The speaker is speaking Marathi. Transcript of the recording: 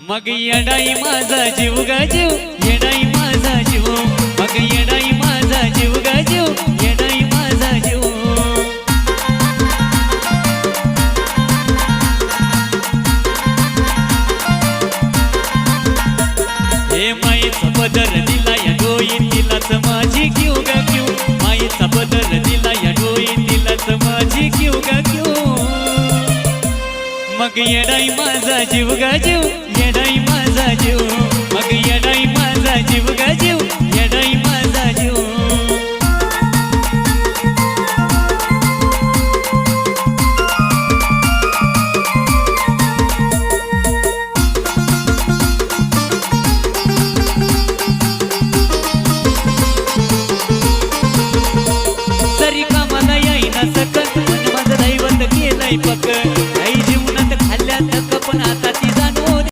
मग येडाई माझा जीव ग जीव, येडाई माझा जीव, मग येडाई माझा जीव ग जीव, येडाई माझा जीव. हे माईचा पदर दिला या डोईन तिलाच माझी क्यू ग क्यू, माईचा पदर दिला या डोईन तिलाच माझी क्यू ग क्यू. मग येडाई माझा जीव ग जीव,